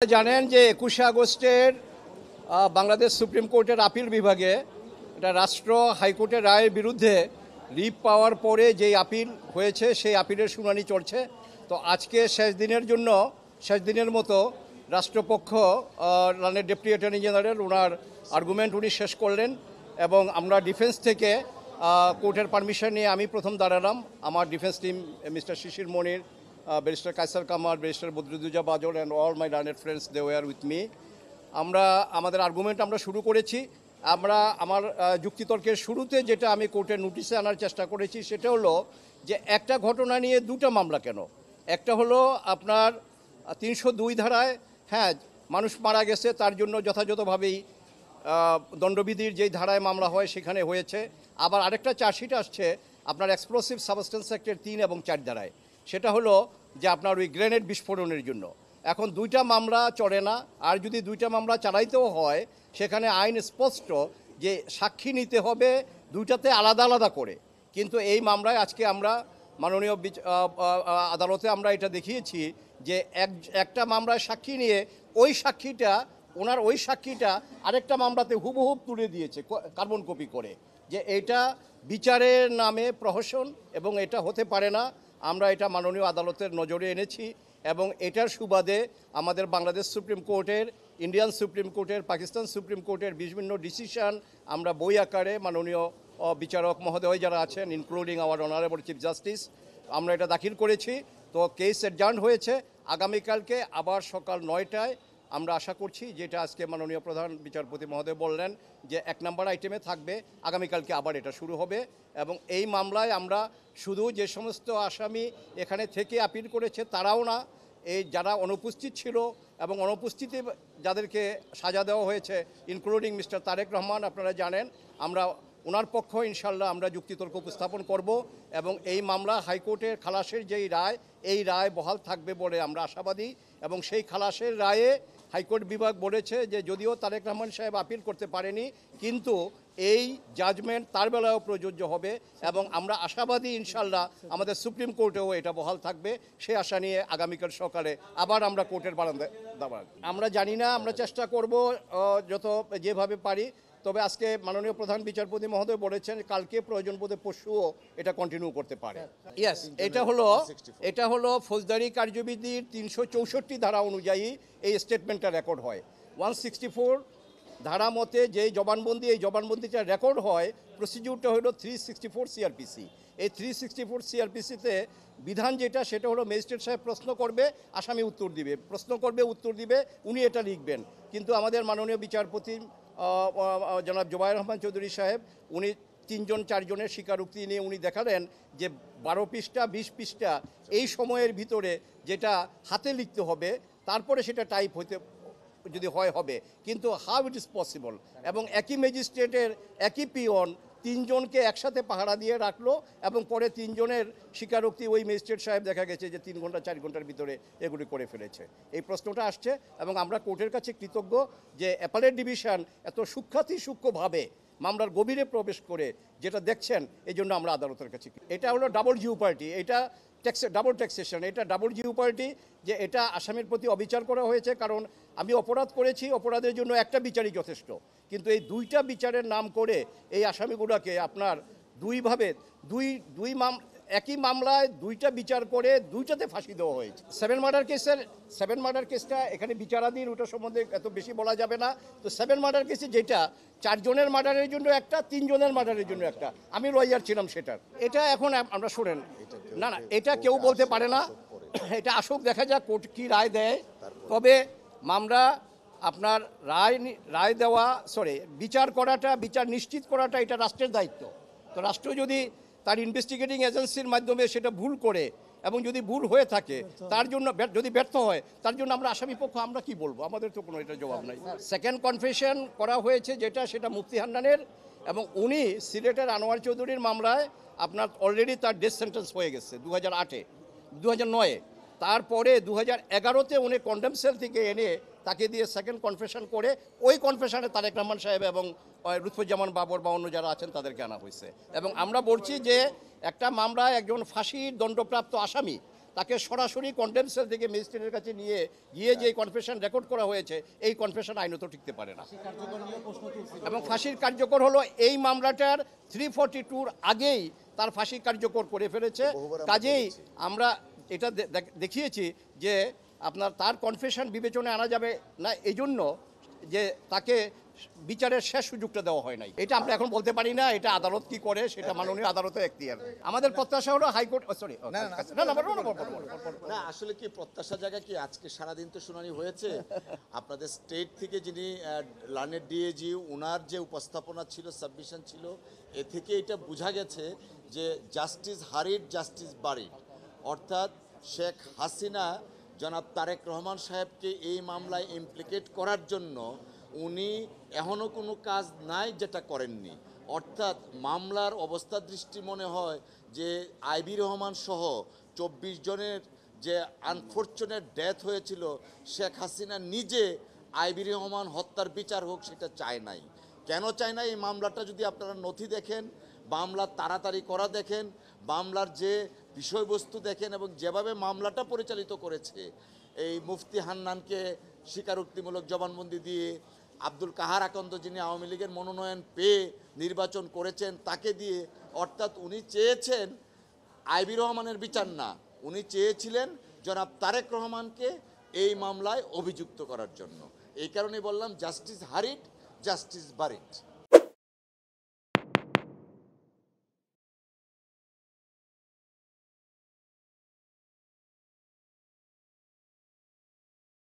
জানেন যে 21শে আগস্টের বাংলাদেশ সুপ্রিম কোর্টের আপিল বিভাগে এটা রাষ্ট্র হাইকোর্টের রায়ের বিরুদ্ধে রিট পাওয়ার পরে যেই আপিল হয়েছে সেই আপিলের শুনানি চলছে। তো আজকে শেষ দিনের মতো রাষ্ট্রপক্ষ ডেপুটি অ্যাটর্নি জেনারেল ওনার আর্গুমেন্ট উনি শেষ করলেন এবং আমরা ডিফেন্স থেকে কোর্টের পারমিশন নিয়ে আমি প্রথম দাঁড়ালাম। আমার defence team mister Shishir Monir, barrister Kaiser Kamar, barrister Badruddoza Bazal and all my learned friends they were with me. আমাদের আর্গুমেন্ট আমরা শুরু করেছি। আমার যুক্তিতর্কের শুরুতে যেটা আমি কোর্টের নোটিশে আনার চেষ্টা করেছি সেটা হলো যে একটা ঘটনা নিয়ে দুটো মামলা কেন। একটা হলো আপনার 302 ধারায়, হ্যাঁ, মানুষ মারা গেছে, তার জন্য যথাযথভাবেই দণ্ডবিধির যেই ধারায় মামলা হয় সেখানে হয়েছে। আবার আরেকটা চার্জশিট আসছে আপনার এক্সপ্লোসিভ সাবস্টেন্স অ্যাক্টের 3 এবং 4 ধারায়, সেটা হলো যে আপনার ওই গ্রেনেড বিস্ফোরণের জন্য। এখন দুইটা মামলা চলে না, আর যদি দুইটা মামলা চালাইতেও হয় সেখানে আইন স্পষ্ট যে সাক্ষী নিতে হবে দুইটাতে আলাদা আলাদা করে। কিন্তু এই মামলায় আজকে আমরা মাননীয় আদালতে আমরা এটা দেখিয়েছি যে একটা মামলায় সাক্ষী নিয়ে ওই সাক্ষীটা আরেকটা মামলাতে হুবহুব তুলে দিয়েছে কার্বন কপি করে, যে এটা বিচারের নামে প্রহসন এবং এটা হতে পারে না। আমরা এটা মাননীয় আদালতের নজরে এনেছি এবং এটার সুবাদে আমাদের বাংলাদেশ সুপ্রিম কোর্টের, ইন্ডিয়ান সুপ্রিম কোর্টের, পাকিস্তান সুপ্রিম কোর্টের বিভিন্ন ডিসিশন আমরা বই আকারে মাননীয় বিচারক মহোদয় যারা আছেন, including hour honourable chief justice, আমরা এটা দাখিল করেছি। তো কেস অ্যাডজার্ন হয়েছে আগামীকালকে আবার সকাল 9টায়। আমরা আশা করছি যেটা আজকে মাননীয় প্রধান বিচারপতি মহোদয় বললেন যে 1 নম্বর আইটেমে থাকবে, আগামীকালকে আবার এটা শুরু হবে। এবং এই মামলায় আমরা শুধু যে সমস্ত আসামি এখানে থেকে আপিল করেছে তারাও না, এই যারা অনুপস্থিত ছিল এবং অনুপস্থিতি যাদেরকে সাজা দেওয়া হয়েছে, ইনক্লুডিং মিস্টার তারেক রহমান, আপনারা জানেন আমরা ওনার পক্ষ ইনশাল্লাহ আমরা যুক্তিতর্ক উপস্থাপন করব এবং এই মামলা হাইকোর্টের খালাসের যেই রায়, এই রায় বহাল থাকবে বলে আমরা আশাবাদী। এবং সেই খালাসের রায়ে হাইকোর্ট বিভাগ বলেছে যে যদিও তারেক রহমান সাহেব আপিল করতে পারেনি, কিন্তু এই জাজমেন্ট তার বেলায়ও প্রযোজ্য হবে এবং আমরা আশাবাদী ইনশাল্লাহ আমাদের সুপ্রিম কোর্টেও এটা বহাল থাকবে। সে আশা নিয়ে আগামীকাল সকালে আবার আমরা কোর্টের বারান্দায় দাঁড়াব। আমরা জানি না, আমরা চেষ্টা করব যেভাবে পারি। তবে আজকে মাননীয় প্রধান বিচারপতি মহোদয় বলেছেন কালকে প্রয়োজন বোধে পরশুও এটা কন্টিনিউ করতে পারে। ইয়েস, এটা হলো ফৌজদারি কার্যবিধির 364 ধারা অনুযায়ী এই স্টেটমেন্টটা রেকর্ড হয়। 164 ধারা মতে যেই জবানবন্দি, এই জবানবন্দিটা রেকর্ড হয়, প্রসিডিউরটা হলো 364 সিআরপিসি। এই 364 সিআরপিসিতে বিধান যেটা সেটা হলো ম্যাজিস্ট্রেট সাহেব প্রশ্ন করবে, আসামি উত্তর দিবে, প্রশ্ন করবে, উত্তর দিবে, উনি এটা লিখবেন। কিন্তু আমাদের মাননীয় বিচারপতি জনাব জুবায়ের রহমান চৌধুরী সাহেব উনি 3-4 জনের স্বীকারোক্তি নিয়ে উনি দেখালেন যে 12 পৃষ্ঠা 20 পৃষ্ঠা এই সময়ের ভিতরে যেটা হাতে লিখতে হবে, তারপরে সেটা টাইপ হইতে যদি হবে, কিন্তু হাউ ইট ইজ পসিবল। এবং একই ম্যাজিস্ট্রেটের একই পিয়ন 3 জনকে একসাথে পাহারা দিয়ে রাখলো এবং পরে 3 জনের স্বীকারোক্তি ওই ম্যাজিস্ট্রেট সাহেব দেখা গেছে যে 3 ঘন্টা 4 ঘন্টার ভিতরে এগুলি করে ফেলেছে। এই প্রশ্নটা আসছে এবং আমরা কোর্টের কাছে কৃতজ্ঞ যে অ্যাপেলেট ডিভিশন এত সূক্ষ্মভাবে মামলার গভীরে প্রবেশ করে যেটা দেখছেন, এই জন্য আমরা আদালতের কাছে। এটা হলো ডাবল জিওপার্টি, এটা ডাবল ট্যাক্সেশন, এটা ডাবল জিওপার্টি, যে এটা আসামির প্রতি অবিচার করা হয়েছে। কারণ আমি অপরাধ করেছি, অপরাধের জন্য একটা বিচারই যথেষ্ট, কিন্তু এই দুইটা বিচারের নাম করে এই আসামিগুলোকে আপনার একই মামলায় দুইটা বিচার করে দুইটাতে ফাঁসি দেওয়া হয়েছে। 7 মার্ডার কেসটা এখানে বিচারাধীন, ওটা সম্বন্ধে এত বেশি বলা যাবে না। তো 7 মার্ডার কেসে যেটা 4 জনের মার্ডারের জন্য একটা, 3 জনের মার্ডারের জন্য একটা, আমি লয়ার ছিলাম সেটার। এটা এখন আমরা শুনেন, না এটা কেউ বলতে পারে না, এটা আসুক, দেখা যাক কোর্ট কী রায় দেয়। তবে মামলা আপনার বিচার নিশ্চিত করাটা এটা রাষ্ট্রের দায়িত্ব। তো রাষ্ট্র যদি তার ইনভেস্টিগেটিং এজেন্সির মাধ্যমে সেটা ভুল করে এবং যদি ভুল হয়ে থাকে, তার জন্য যদি ব্যর্থ হয়, তার জন্য আমরা আসামি পক্ষ আমরা কি বলবো, আমাদের তো কোনো এটা জবাব নাই। সেকেন্ড কনফেশন করা হয়েছে যেটা, সেটা মুফতি হান্নানের, এবং উনি সিলেটের আনোয়ার চৌধুরীর মামলায় আপনার অলরেডি তার ডেথ সেন্টেন্স হয়ে গেছে 2009-এ। তারপরে 2011-তে উনি কন্ডেম সেল থেকে এনে তাকে দিয়ে সেকেন্ড কনফেশন করে ওই কনফেশনে তারেক রহমান সাহেব এবং লুৎফুজ্জামান বাবর বা অন্য যারা আছেন তাদেরকে আনা হয়েছে। এবং আমরা বলছি যে একটা মামলায় একজন ফাঁসির দণ্ডপ্রাপ্ত আসামি তাকে সরাসরি কন্ডেম সেল থেকে ম্যাজিস্ট্রেটের কাছে নিয়ে গিয়ে যে কনফেশন রেকর্ড করা হয়েছে এই কনফেশন আইনত টিকতে পারে না। এবং ফাঁসির কার্যকর হলো এই মামলাটার 342 আগেই তার ফাঁসি কার্যকর করে ফেলেছে। কাজেই আমরা এটা দেখিয়েছি যে আপনার তার কনফেশন বিবেচনায় আনা যাবে না, এই জন্য যে তাকে বিচারের শেষ সুযোগটা দেওয়া হয় নাই। এটা আমরা এখন বলতে পারি না, এটা আদালত কি করে সেটা মাননীয় আদালতের এখতিয়ার। আমাদের প্রত্যাশা হলো হাইকোর্ট সরি না আসলে কি প্রত্যাশা জায়গা কি আজকে সারাদিন তো শুনানি হয়েছে আপনাদের স্টেট থেকে যিনি লার্নেড ডিএজি ওনার যে উপস্থাপনা ছিল সাবমিশন ছিল এ থেকে এটা বোঝা গেছে যে জাস্টিস হারিড জাস্টিস বারিড, অর্থাৎ শেখ হাসিনা জনাব তারেক রহমান সাহেবকে এই মামলায় ইমপ্লিকেট করার জন্য উনি এখনও কোনো কাজ নাই যেটা করেননি। অর্থাৎ মামলার অবস্থা দৃষ্টি মনে হয় যে আইবি রহমান সহ 24 জনের যে আনফর্চুনেট ডেথ হয়েছিল শেখ হাসিনা নিজে আইবি রহমান হত্যার বিচার হোক সেটা চায় নাই। কেন চায় না? এই মামলাটা যদি আপনারা নথি দেখেন, মামলা তাড়াতাড়ি করা দেখেন, মামলার যে বিষয়বস্তু দেখেন এবং যেভাবে মামলাটা পরিচালিত করেছে, এই মুফতি হান্নানকে স্বীকারোক্তিমূলক জবানবন্দি দিয়ে আব্দুল কাহার আকন্দ যিনি আওয়ামী লীগের মনোনয়ন পেয়ে নির্বাচন করেছেন তাকে দিয়ে, অর্থাৎ উনি চেয়েছেন আইবি রহমানের বিচার না, উনি চেয়েছিলেন জনাব তারেক রহমানকে এই মামলায় অভিযুক্ত করার জন্য। এই কারণে বললাম জাস্টিস হারিড জাস্টিস বারিড।